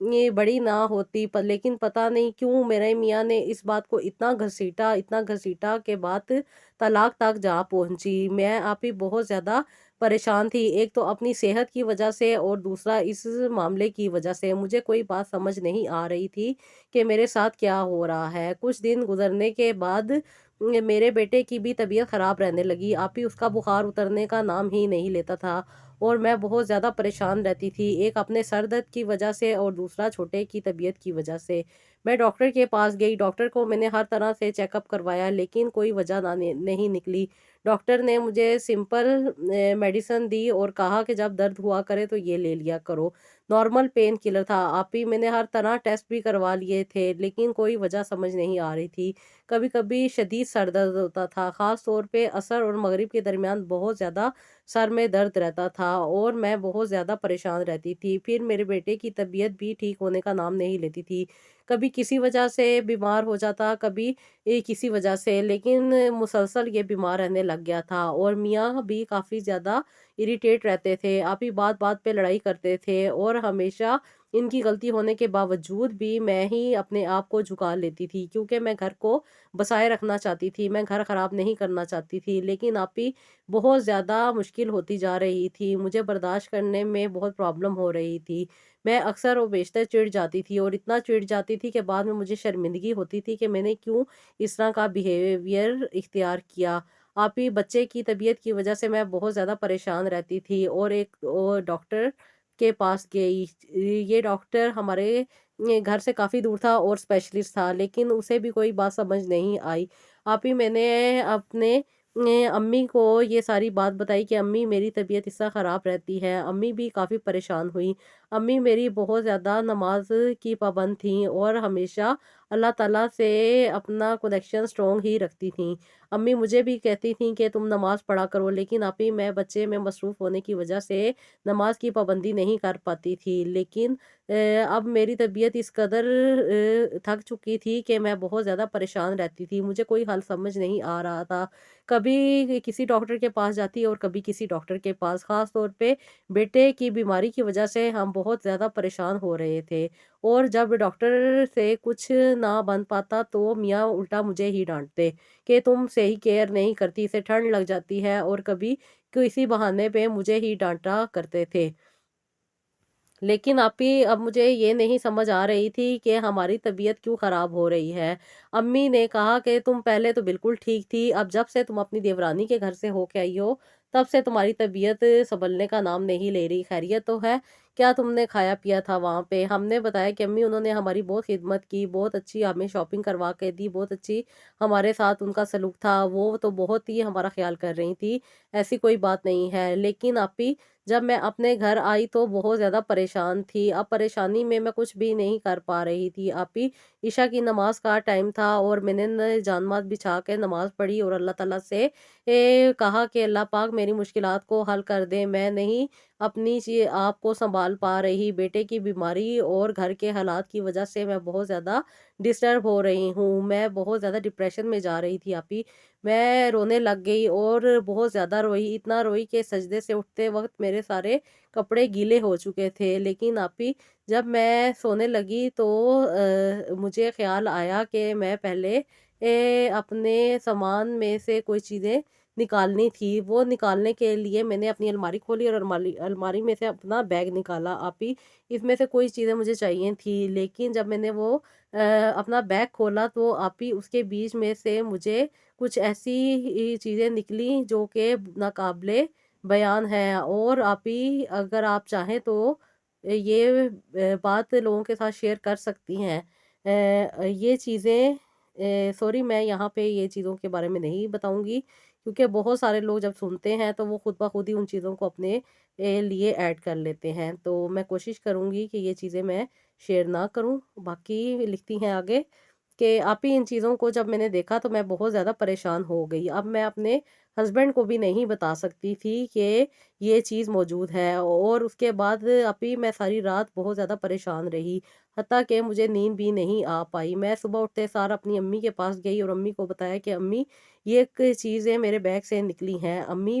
یہ بڑی نہ ہوتی، لیکن پتہ نہیں کیوں میرے میاں نے اس بات کو اتنا گھسیٹا کہ بات طلاق تک جا پہنچی۔ میں آپ ہی بہت زیادہ پریشان تھی، ایک تو اپنی صحت کی وجہ سے اور دوسرا اس معاملے کی وجہ سے۔ مجھے کوئی بات سمجھ نہیں آ رہی تھی کہ میرے ساتھ کیا ہو رہا ہے۔ کچھ دن گزرنے کے بعد میرے بیٹے کی بھی طبیعت خراب رہنے لگی، آپ ہی اس کا بخار اترنے کا نام ہی نہیں لیتا تھا اور میں بہت زیادہ پریشان رہتی تھی، ایک اپنے سر درد کی وجہ سے اور دوسرا چھوٹے کی طبیعت کی وجہ سے۔ میں ڈاکٹر کے پاس گئی، ڈاکٹر کو میں نے ہر طرح سے چیک اپ کروایا لیکن کوئی وجہ نہیں نکلی۔ ڈاکٹر نے مجھے سمپل میڈیسن دی اور کہا کہ جب درد ہوا کرے تو یہ لے لیا کرو، نارمل پین کلر تھا۔ آپ ہی میں نے ہر طرح ٹیسٹ بھی کروا لیے تھے لیکن کوئی وجہ سمجھ نہیں آ رہی تھی۔ کبھی کبھی شدید سر درد ہوتا تھا، خاص طور پہ عصر اور مغرب کے درمیان بہت زیادہ سر میں درد رہتا تھا اور میں بہت زیادہ پریشان رہتی تھی۔ پھر میرے بیٹے کی طبیعت بھی ٹھیک ہونے کا نام نہیں لیتی تھی، کبھی کسی وجہ سے بیمار ہو جاتا، کبھی کسی وجہ سے، لیکن مسلسل یہ بیمار رہنے لگ گیا تھا اور میاں بھی کافی زیادہ اریٹیٹ رہتے تھے، آپ ہی بات بات پہ لڑائی کرتے تھے اور ہمیشہ ان کی غلطی ہونے کے باوجود بھی میں ہی اپنے آپ کو جھکا لیتی تھی کیونکہ میں گھر کو بسائے رکھنا چاہتی تھی، میں گھر خراب نہیں کرنا چاہتی تھی، لیکن آپ ہی بہت زیادہ مشکل ہوتی جا رہی تھی، مجھے برداشت کرنے میں بہت پرابلم ہو رہی تھی۔ میں اکثر و بیشتر چڑ جاتی تھی اور اتنا چڑ جاتی تھی کہ بعد میں مجھے شرمندگی ہوتی تھی کہ میں نے کیوں اس طرح کا بیہیویئر اختیار کیا۔ آپ ہی بچے کی طبیعت کی وجہ سے میں بہت زیادہ پریشان رہتی تھی اور ایک اور ڈاکٹر کے پاس گئی۔ یہ ڈاکٹر ہمارے گھر سے کافی دور تھا اور اسپیشلسٹ تھا لیکن اسے بھی کوئی بات سمجھ نہیں آئی۔ آپ ہی میں نے اپنے امی کو یہ ساری بات بتائی کہ امی میری طبیعت اس طرح خراب رہتی ہے، امی بھی کافی پریشان ہوئی۔ امی میری بہت زیادہ نماز کی پابند تھیں اور ہمیشہ اللہ تعالیٰ سے اپنا کنیکشن سٹرونگ ہی رکھتی تھیں۔ امی مجھے بھی کہتی تھیں کہ تم نماز پڑھا کرو لیکن ابھی میں بچے میں مصروف ہونے کی وجہ سے نماز کی پابندی نہیں کر پاتی تھی، لیکن اب میری طبیعت اس قدر تھک چکی تھی کہ میں بہت زیادہ پریشان رہتی تھی، مجھے کوئی حل سمجھ نہیں آ رہا تھا۔ کبھی کسی ڈاکٹر کے پاس جاتی اور کبھی کسی ڈاکٹر کے پاس، خاص طور پہ بیٹے کی بیماری کی وجہ سے ہم بہت زیادہ پریشان ہو رہے تھے اور جب ڈاکٹر سے کچھ نہ بن پاتا تو میاں الٹا مجھے ہی ڈانٹتے کہ تم صحیح کیئر نہیں کرتی، اسے ٹھنڈ لگ جاتی ہے، اور کبھی کسی بہانے پہ مجھے ہی ڈانٹا کرتے تھے۔ لیکن اب مجھے یہ نہیں سمجھ آ رہی تھی کہ ہماری طبیعت کیوں خراب ہو رہی ہے۔ امی نے کہا کہ تم پہلے تو بالکل ٹھیک تھی، اب جب سے تم اپنی دیورانی کے گھر سے ہو کے آئی ہو تب سے تمہاری طبیعت سنبھلنے کا نام نہیں لے رہی، خیریت تو ہے؟ کیا تم نے کھایا پیا تھا وہاں پہ؟ ہم نے بتایا کہ امی انہوں نے ہماری بہت خدمت کی، بہت اچھی ہمیں شاپنگ کروا کے دی، بہت اچھی ہمارے ساتھ ان کا سلوک تھا، وہ تو بہت ہی ہمارا خیال کر رہی تھی، ایسی کوئی بات نہیں ہے۔ لیکن اپی جب میں اپنے گھر آئی تو بہت زیادہ پریشان تھی، اب پریشانی میں کچھ بھی نہیں کر پا رہی تھی۔ اپی عشاء کی نماز کا ٹائم تھا اور میں نے جان مات بچھا کے نماز پڑھی اور اللہ تعالیٰ سے کہا کہ اللہ پاک میری مشکلات کو حل کر دے، میں نہیں اپنی آپ کو سنبھال پا رہی، بیٹے کی بیماری اور گھر کے حالات کی وجہ سے میں بہت زیادہ ڈسٹرب ہو رہی ہوں، میں بہت زیادہ ڈپریشن میں جا رہی تھی۔ اپی میں رونے لگ گئی اور بہت زیادہ روئی، اتنا روئی کہ سجدے سے اٹھتے وقت میرے سارے کپڑے گیلے ہو چکے تھے۔ لیکن اپی جب میں سونے لگی تو مجھے خیال آیا کہ میں پہلے اپنے سامان میں سے کوئی چیزیں نکالنی تھی، وہ نکالنے کے لیے میں نے اپنی الماری کھولی اور الماری میں سے اپنا بیگ نکالا۔ اپی اس میں سے کوئی چیزیں مجھے چاہیے تھی، لیکن جب میں نے وہ اپنا بیگ کھولا تو اپی اس کے بیچ میں سے مجھے کچھ ایسی چیزیں نکلی جو کہ ناقابل بیان ہے، اور اپی اگر آپ چاہیں تو یہ بات لوگوں کے ساتھ شیئر کر سکتی ہیں۔ یہ چیزیں سوری میں یہاں پہ یہ چیزوں کے بارے میں نہیں بتاؤں گی کیونکہ بہت سارے لوگ جب سنتے ہیں تو وہ خود بخود ہی ان چیزوں کو اپنے لیے ایڈ کر لیتے ہیں، تو میں کوشش کروں گی کہ یہ چیزیں میں شیئر نہ کروں۔ باقی لکھتی ہیں آگے کہ آپ ہی ان چیزوں کو جب میں نے دیکھا تو میں بہت زیادہ پریشان ہو گئی، اب میں اپنے ہسبینڈ کو بھی نہیں بتا سکتی تھی کہ یہ چیز موجود ہے، اور اس کے بعد ابھی میں ساری رات بہت زیادہ پریشان رہی، حتیٰ کہ مجھے نیند بھی نہیں آ پائی۔ میں صبح اٹھتے سار اپنی امی کے پاس گئی اور امی کو بتایا کہ امی یہ ایک چیزیں میرے بیگ سے نکلی ہیں۔ امی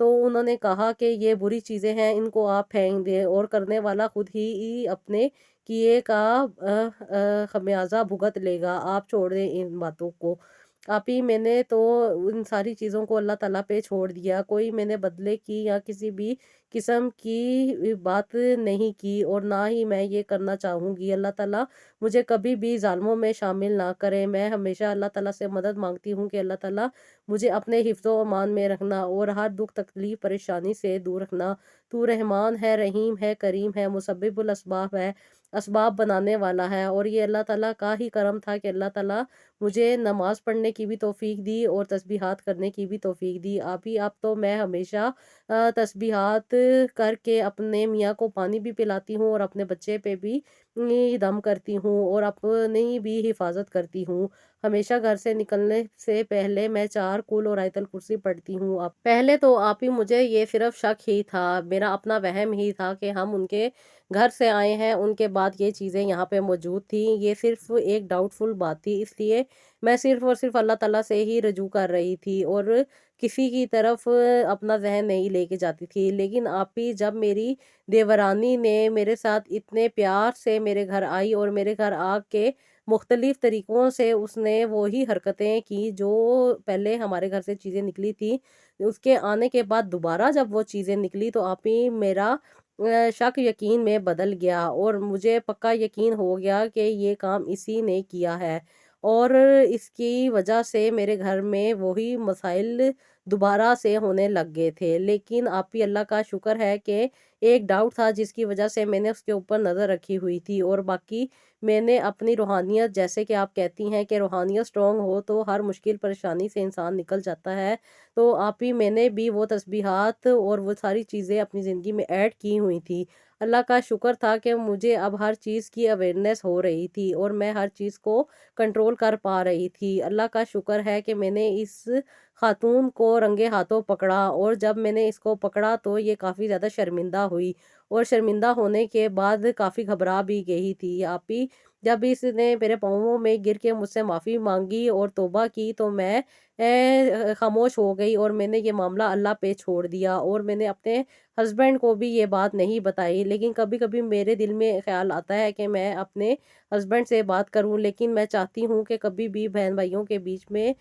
تو انہوں نے کہا کہ یہ بری چیزیں ہیں، ان کو آپ پھینک دیں اور کرنے والا خود ہی اپنے کیے کا خمیازہ بھگت لے گا، آپ چھوڑ دیں ان باتوں کو۔ آپ ہی میں نے تو ان ساری چیزوں کو اللہ تعالیٰ پہ چھوڑ دیا، کوئی میں نے بدلے کی یا کسی بھی قسم کی بات نہیں کی اور نہ ہی میں یہ کرنا چاہوں گی۔ اللہ تعالیٰ مجھے کبھی بھی ظالموں میں شامل نہ کرے۔ میں ہمیشہ اللہ تعالیٰ سے مدد مانگتی ہوں کہ اللہ تعالیٰ مجھے اپنے حفظ و امان میں رکھنا اور ہر دکھ تکلیف پریشانی سے دور رکھنا۔ تو رحمان ہے، رحیم ہے، کریم ہے، مسبب الاسباب ہے، اسباب بنانے والا ہے۔ اور یہ اللہ تعالیٰ کا ہی کرم تھا کہ اللہ تعالیٰ مجھے نماز پڑھنے کی بھی توفیق دی اور تسبیحات کرنے کی بھی توفیق دی۔ اب تو میں ہمیشہ تسبیحات کر کے اپنے میاں کو پانی بھی پلاتی ہوں اور اپنے بچے پہ بھی دم کرتی ہوں اور اپنی بھی حفاظت کرتی ہوں۔ ہمیشہ گھر سے نکلنے سے پہلے میں 4 کل اور آیت الکرسی پڑھتی ہوں۔ پہلے تو آپ ہی مجھے یہ صرف شک ہی تھا، میرا اپنا وہم ہی تھا کہ ہم ان کے گھر سے آئے ہیں، ان کے بعد یہ چیزیں یہاں پہ موجود تھیں۔ یہ صرف ایک ڈاؤٹ فل بات تھی، اس لیے میں صرف اور صرف اللہ تعالیٰ سے ہی رجوع کر رہی تھی اور کسی کی طرف اپنا ذہن نہیں لے کے جاتی تھی۔ لیکن آپ ہی جب میری دیورانی نے میرے ساتھ اتنے پیار سے میرے گھر آئی اور میرے گھر آ کے مختلف طریقوں سے اس نے وہی حرکتیں کی جو پہلے ہمارے گھر سے چیزیں نکلی تھی، اس کے آنے کے بعد دوبارہ جب وہ چیزیں نکلی تو آپ ہی میرا شک یقین میں بدل گیا اور مجھے پکا یقین ہو گیا کہ یہ کام اسی نے کیا ہے اور اس کی وجہ سے میرے گھر میں وہی مسائل دوبارہ سے ہونے لگ گئے تھے۔ لیکن آپ ہی اللہ کا شکر ہے کہ ایک ڈاؤٹ تھا جس کی وجہ سے میں نے اس کے اوپر نظر رکھی ہوئی تھی اور باقی میں نے اپنی روحانیت، جیسے کہ آپ کہتی ہیں کہ روحانیت سٹرونگ ہو تو ہر مشکل پریشانی سے انسان نکل جاتا ہے، تو آپ ہی میں نے بھی وہ تسبیحات اور وہ ساری چیزیں اپنی زندگی میں ایڈ کی ہوئی تھی۔ اللہ کا شکر تھا کہ مجھے اب ہر چیز کی اویئرنیس ہو رہی تھی اور میں ہر چیز کو کنٹرول کر پا رہی تھی۔ اللہ کا شکر ہے کہ میں نے اس خاتون کو رنگے ہاتھوں پکڑا اور جب میں نے اس کو پکڑا تو یہ کافی زیادہ شرمندہ ہوئی اور شرمندہ ہونے کے بعد کافی گھبرا بھی گئی تھی۔ آپ ہی جب اس نے میرے پاؤں میں گر کے مجھ سے معافی مانگی اور توبہ کی تو میں خاموش ہو گئی اور میں نے یہ معاملہ اللہ پہ چھوڑ دیا اور میں نے اپنے ہسبینڈ کو بھی یہ بات نہیں بتائی۔ لیکن کبھی کبھی میرے دل میں خیال آتا ہے کہ میں اپنے ہسبینڈ سے بات کروں، لیکن میں چاہتی ہوں کہ کبھی بھی بہن بھائیوں کے بیچ میں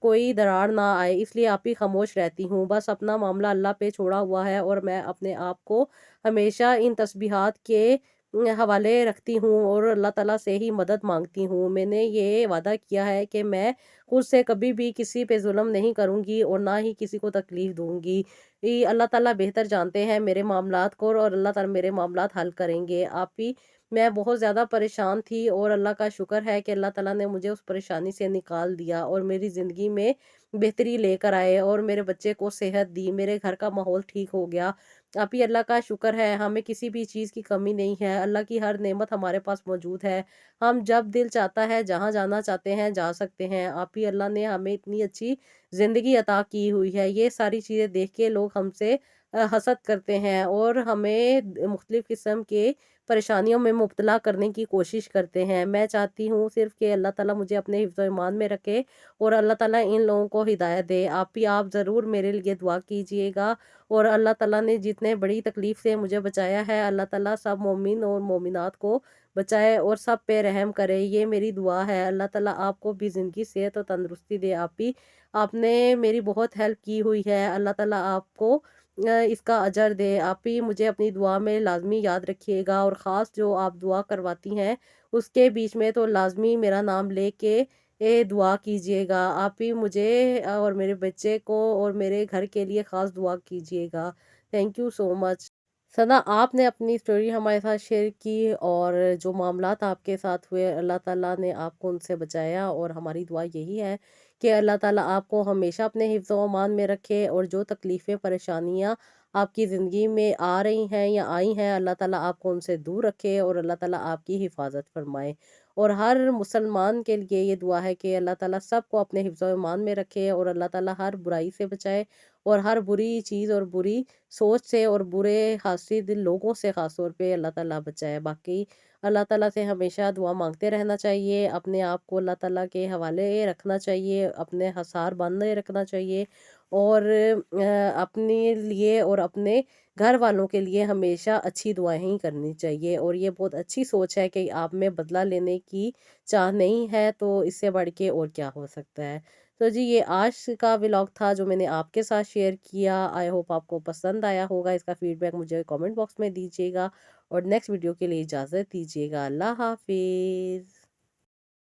کوئی دراڑ نہ آئے، اس لیے آپ ہی خاموش رہتی ہوں، بس اپنا معاملہ اللہ پہ چھوڑا ہوا ہے اور میں اپنے آپ کو ہمیشہ ان تسبیحات کے حوالے رکھتی ہوں اور اللہ تعالیٰ سے ہی مدد مانگتی ہوں۔ میں نے یہ وعدہ کیا ہے کہ میں خود سے کبھی بھی کسی پہ ظلم نہیں کروں گی اور نہ ہی کسی کو تکلیف دوں گی۔ اللہ تعالیٰ بہتر جانتے ہیں میرے معاملات کو اور اللہ تعالیٰ میرے معاملات حل کریں گے۔ آپ ہی میں بہت زیادہ پریشان تھی اور اللہ کا شکر ہے کہ اللہ تعالیٰ نے مجھے اس پریشانی سے نکال دیا اور میری زندگی میں بہتری لے کر آئے اور میرے بچے کو صحت دی، میرے گھر کا ماحول ٹھیک ہو گیا۔ آپ ہی اللہ کا شکر ہے، ہمیں کسی بھی چیز کی کمی نہیں ہے، اللہ کی ہر نعمت ہمارے پاس موجود ہے، ہم جب دل چاہتا ہے جہاں جانا چاہتے ہیں جا سکتے ہیں۔ آپ ہی اللہ نے ہمیں اتنی اچھی زندگی عطا کی ہوئی ہے، یہ ساری چیزیں دیکھ کے لوگ ہم سے حسد کرتے ہیں اور ہمیں مختلف قسم کے پریشانیوں میں مبتلا کرنے کی کوشش کرتے ہیں۔ میں چاہتی ہوں صرف کہ اللہ تعالیٰ مجھے اپنے حفظ و ایمان میں رکھے اور اللہ تعالیٰ ان لوگوں کو ہدایت دے۔ آپ ضرور میرے لیے دعا کیجئے گا اور اللہ تعالیٰ نے جتنے بڑی تکلیف سے مجھے بچایا ہے، اللہ تعالیٰ سب مومن اور مومنات کو بچائے اور سب پہ رحم کرے، یہ میری دعا ہے۔ اللہ تعالیٰ آپ کو بھی زندگی، صحت اور تندرستی دے۔ آپ نے میری بہت ہیلپ کی ہوئی ہے، اللہ تعالیٰ آپ کو اس کا اجر دے۔ آپ ہی مجھے اپنی دعا میں لازمی یاد رکھیے گا اور خاص جو آپ دعا کرواتی ہیں اس کے بیچ میں تو لازمی میرا نام لے کے دعا کیجئے گا۔ آپ ہی مجھے اور میرے بچے کو اور میرے گھر کے لیے خاص دعا کیجئے گا۔ تھینک یو سو مچ۔ سنا آپ نے اپنی سٹوری ہمارے ساتھ شیئر کی اور جو معاملات آپ کے ساتھ ہوئے اللہ تعالیٰ نے آپ کو ان سے بچایا اور ہماری دعا یہی ہے کہ اللہ تعالیٰ آپ کو ہمیشہ اپنے حفظ و امان میں رکھے اور جو تکلیفیں پریشانیاں آپ کی زندگی میں آ رہی ہیں یا آئی ہیں اللہ تعالیٰ آپ کو ان سے دور رکھے اور اللہ تعالیٰ آپ کی حفاظت فرمائے۔ اور ہر مسلمان کے لیے یہ دعا ہے کہ اللہ تعالیٰ سب کو اپنے حفظ و ایمان میں رکھے اور اللہ تعالیٰ ہر برائی سے بچائے اور ہر بری چیز اور بری سوچ سے اور برے حاسد لوگوں سے خاص طور پہ اللہ تعالیٰ بچائے۔ باقی اللہ تعالیٰ سے ہمیشہ دعا مانگتے رہنا چاہیے، اپنے آپ کو اللہ تعالیٰ کے حوالے رکھنا چاہیے، اپنے حصار باندھے رکھنا چاہیے، اور اپنے لیے اور اپنے گھر والوں کے لیے ہمیشہ اچھی دعائیں ہی کرنی چاہیے۔ اور یہ بہت اچھی سوچ ہے کہ آپ میں بدلہ لینے کی چاہ نہیں ہے، تو اس سے بڑھ کے اور کیا ہو سکتا ہے۔ تو جی یہ آج کا ولاگ تھا جو میں نے آپ کے ساتھ شیئر کیا۔ آئی ہوپ آپ کو پسند آیا ہوگا، اس کا فیڈ بیک مجھے کامنٹ باکس میں دیجیے گا، اور نیکسٹ ویڈیو کے لیے اجازت دیجیے گا۔ اللہ حافظ۔